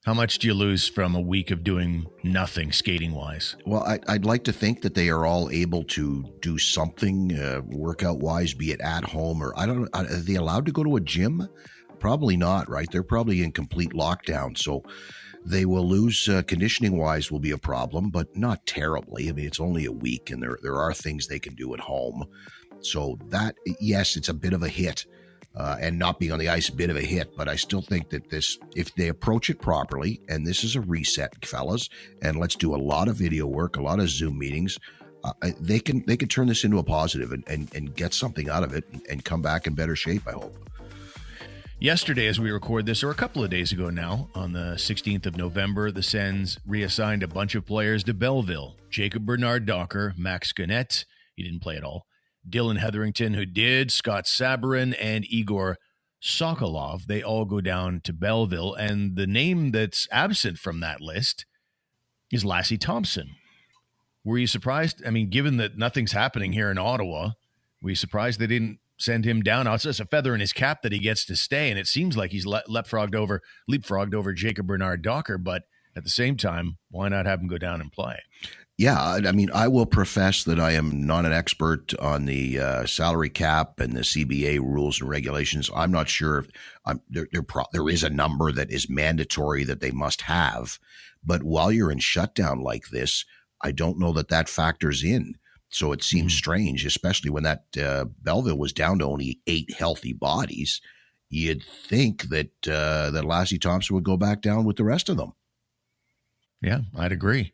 How much do you lose from a week of doing nothing skating-wise? Well, I'd like to think that they are all able to do something workout-wise, be it at home or I don't. Are they allowed to go to a gym? Probably not, right? They're probably in complete lockdown, so they will lose conditioning-wise. Will be a problem, but not terribly. I mean, it's only a week, and there are things they can do at home. So that, yes, it's a bit of a hit. And not being on the ice, a bit of a hit, but I still think that this, if they approach it properly, and this is a reset, fellas, and let's do a lot of video work, a lot of Zoom meetings, they can turn this into a positive and get something out of it and come back in better shape, I hope. Yesterday, as we record this, or a couple of days ago now, on the 16th of November, the Sens reassigned a bunch of players to Belleville. Jacob Bernard-Docker, Max Gannett, he didn't play at all. Dylan Hetherington, who did, Scott Sabourin, and Igor Sokolov. They all go down to Belleville. And the name that's absent from that list is Lassie Thompson. Were you surprised? I mean, given that nothing's happening here in Ottawa, were you surprised they didn't send him down? Now, it's just a feather in his cap that he gets to stay, and it seems like he's leapfrogged over Jacob Bernard-Docker, but at the same time, why not have him go down and play? Yeah, I mean, I will profess that I am not an expert on the salary cap and the CBA rules and regulations. I'm not sure if there is a number that is mandatory that they must have. But while you're in shutdown like this, I don't know that factors in. So it seems strange, especially when that Belleville was down to only 8 healthy bodies. You'd think that that Lassie Thompson would go back down with the rest of them. Yeah, I'd agree.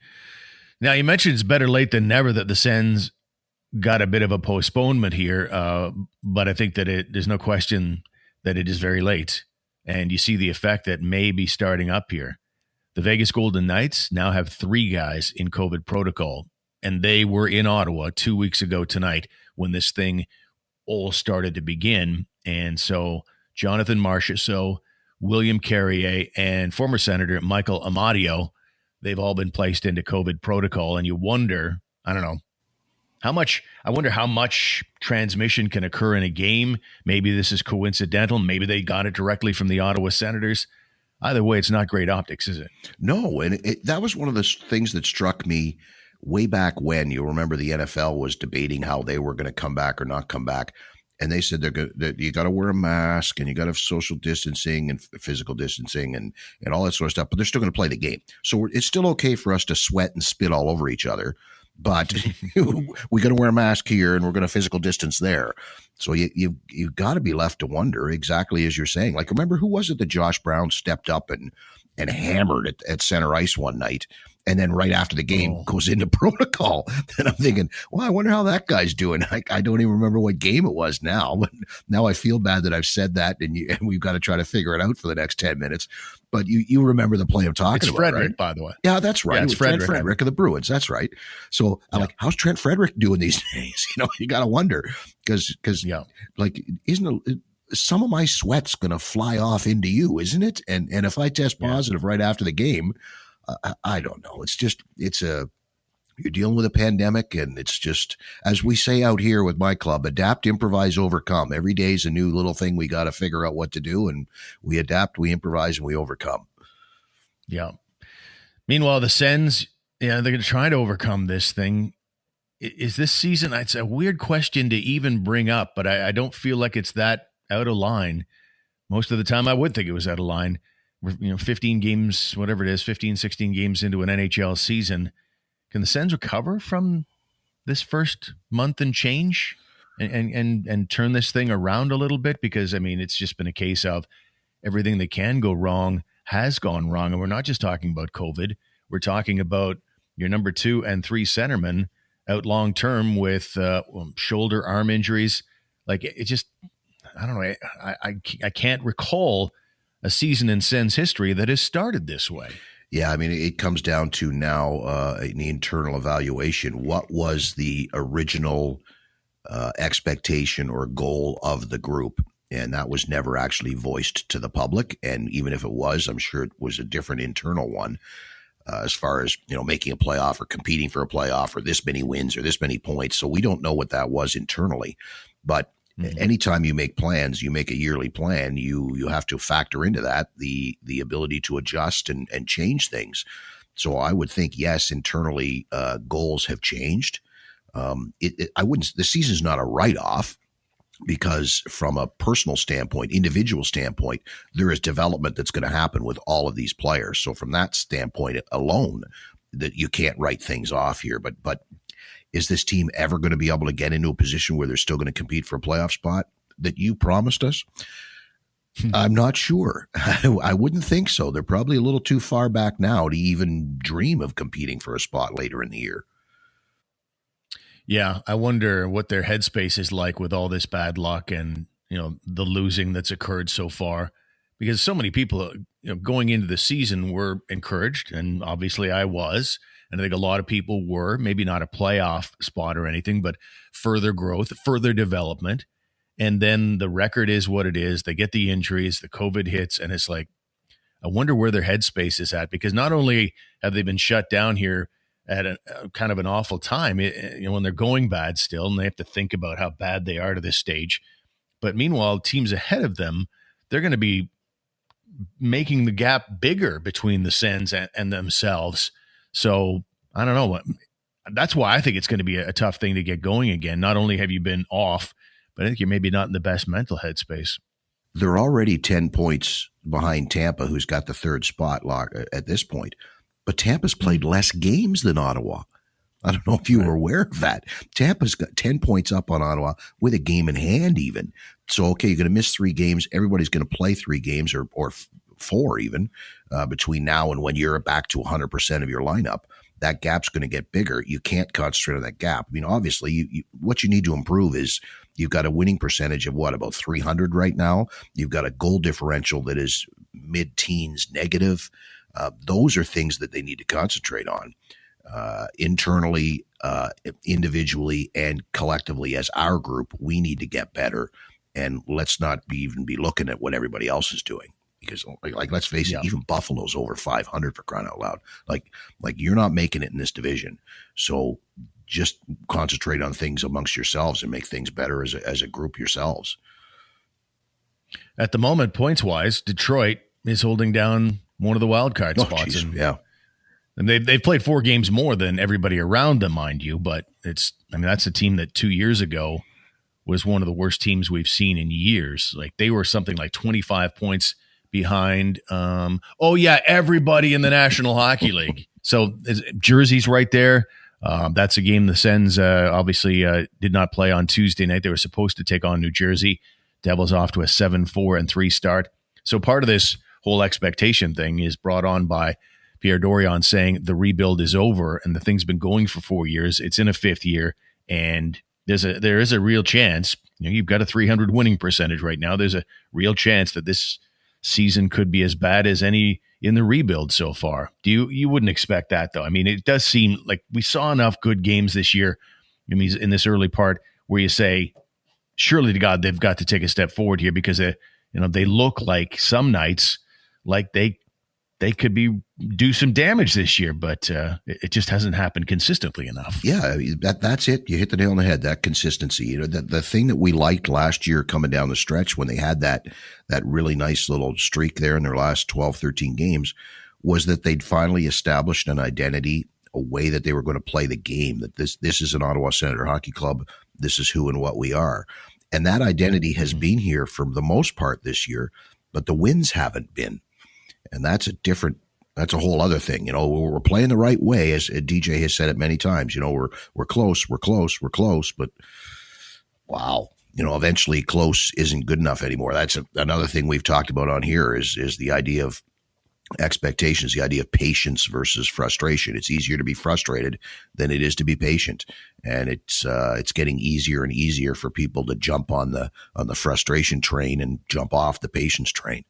Now, you mentioned it's better late than never that the Sens got a bit of a postponement here, but I think that there's no question that it is very late, and you see the effect that may be starting up here. The Vegas Golden Knights now have 3 guys in COVID protocol, and they were in Ottawa 2 weeks ago tonight when this thing all started to begin, and so Jonathan Marchessault, William Carrier, and former Senator Michael Amadio, they've all been placed into COVID protocol, and you wonder, I don't know, how much transmission can occur in a game. Maybe this is coincidental. Maybe they got it directly from the Ottawa Senators. Either way, it's not great optics, is it? No, and that was one of the things that struck me way back when. You remember the NFL was debating how they were going to come back or not come back. And they said that you got to wear a mask and you got to have social distancing and physical distancing and all that sort of stuff. But they're still going to play the game. So it's still okay for us to sweat and spit all over each other. But we got to wear a mask here and we're going to physical distance there. So you got to be left to wonder exactly as you're saying. Like, remember, who was it that Josh Brown stepped up and hammered at center ice one night? And then right after the game goes into protocol. And I'm thinking, well, I wonder how that guy's doing. I don't even remember what game it was now. But now I feel bad that I've said that, and we've got to try to figure it out for the next 10 minutes. But you remember the play I'm talking about, Frederick, right? by the way. Yeah, that's right. Yeah, it's Trent Frederick of the Bruins. That's right. So I'm like, how's Trent Frederick doing these days? You got to wonder because like, isn't some of my sweat's going to fly off into you, isn't it? And if I test positive right after the game, I don't know. You're dealing with a pandemic, and it's just, as we say out here with my club, adapt, improvise, overcome. Every day is a new little thing we got to figure out what to do, and we adapt, we improvise, and we overcome. Yeah. Meanwhile, the Sens, they're going to try to overcome this thing. Is this season, it's a weird question to even bring up, but I don't feel like it's that out of line. Most of the time I would think it was out of line. 15 games, whatever it is, 15, 16 games into an NHL season. Can the Sens recover from this first month and change and turn this thing around a little bit? Because, I mean, it's just been a case of everything that can go wrong has gone wrong. And we're not just talking about COVID. We're talking about your number 2 and 3 centermen out long-term with shoulder, arm injuries. Like, it just, I don't know. I can't recall a season in Sens history that has started this way. Yeah, I mean, it comes down to now an internal evaluation. What was the original expectation or goal of the group? And that was never actually voiced to the public. And even if it was, I'm sure it was a different internal one as far as, making a playoff or competing for a playoff or this many wins or this many points. So we don't know what that was internally. But Mhm. Anytime you make plans, you make a yearly plan, you have to factor into that the ability to adjust and change things. So I would think, yes, internally, goals have changed. I wouldn't. The season's not a write off, because from a personal standpoint, individual standpoint, there is development that's going to happen with all of these players. So from that standpoint alone, that you can't write things off here. But is this team ever going to be able to get into a position where they're still going to compete for a playoff spot that you promised us? I'm not sure. I wouldn't think so. They're probably a little too far back now to even dream of competing for a spot later in the year. Yeah, I wonder what their headspace is like with all this bad luck and the losing that's occurred so far, because so many people going into the season were encouraged, and obviously I was, and I think a lot of people were, maybe not a playoff spot or anything, but further growth, further development, and then the record is what it is. They get the injuries, the COVID hits, and it's like, I wonder where their headspace is at, because not only have they been shut down here at a kind of an awful time, when they're going bad still, and they have to think about how bad they are to this stage. But meanwhile, teams ahead of them, they're going to be making the gap bigger between the Sens and themselves. So I don't know. That's why I think it's going to be a tough thing to get going again. Not only have you been off, but I think you're maybe not in the best mental headspace. They're already 10 points behind Tampa, who's got the third spot lock at this point. But Tampa's played less games than Ottawa. I don't know if you were aware of that. Tampa's got 10 points up on Ottawa with a game in hand even. So, okay, you're going to miss 3 games. Everybody's going to play 3 games or 4 even between now and when you're back to 100% of your lineup. That gap's going to get bigger. You can't concentrate on that gap. I mean, obviously, what you need to improve is you've got a winning percentage of about 300 right now. You've got a goal differential that is mid-teens negative. Those are things that they need to concentrate on internally, individually, and collectively as our group. We need to get better, and let's not even be looking at what everybody else is doing. Because, like, let's face it, even Buffalo's over 500 for crying out loud. Like you're not making it in this division. So just concentrate on things amongst yourselves and make things better as a group yourselves. At the moment, points-wise, Detroit is holding down one of the wild card spots. Geez, yeah. And they've played 4 games more than everybody around them, mind you. But that's a team that 2 years ago was one of the worst teams we've seen in years. Like, they were something like 25 points behind everybody in the National Hockey League. So Jersey's right there. That's a game the Sens obviously did not play on Tuesday night. They were supposed to take on New Jersey. Devils off to a 7-4-3 start. So part of this whole expectation thing is brought on by Pierre Dorion saying the rebuild is over and the thing's been going for 4 years. It's in a 5th year, and there is a real chance. You've got a 300 winning percentage right now. There's a real chance that this season could be as bad as any in the rebuild so far. You wouldn't expect that, though. I mean, it does seem like we saw enough good games this year in this early part where you say, surely to God, they've got to take a step forward here, because they look like some nights like they could do some damage this year, but it just hasn't happened consistently enough. Yeah, that's it. You hit the nail on the head. That consistency. The thing that we liked last year coming down the stretch when they had that really nice little streak there in their last 12, 13 games was that they'd finally established an identity, a way that they were going to play the game, that this is an Ottawa Senator Hockey Club. This is who and what we are. And that identity has been here for the most part this year, but the wins haven't been. And that's a whole other thing. We're playing the right way, as DJ has said it many times. We're close, but wow, eventually close isn't good enough anymore. That's another thing we've talked about on here is the idea of expectations, the idea of patience versus frustration. It's easier to be frustrated than it is to be patient, and it's getting easier and easier for people to jump on the frustration train and jump off the patience train.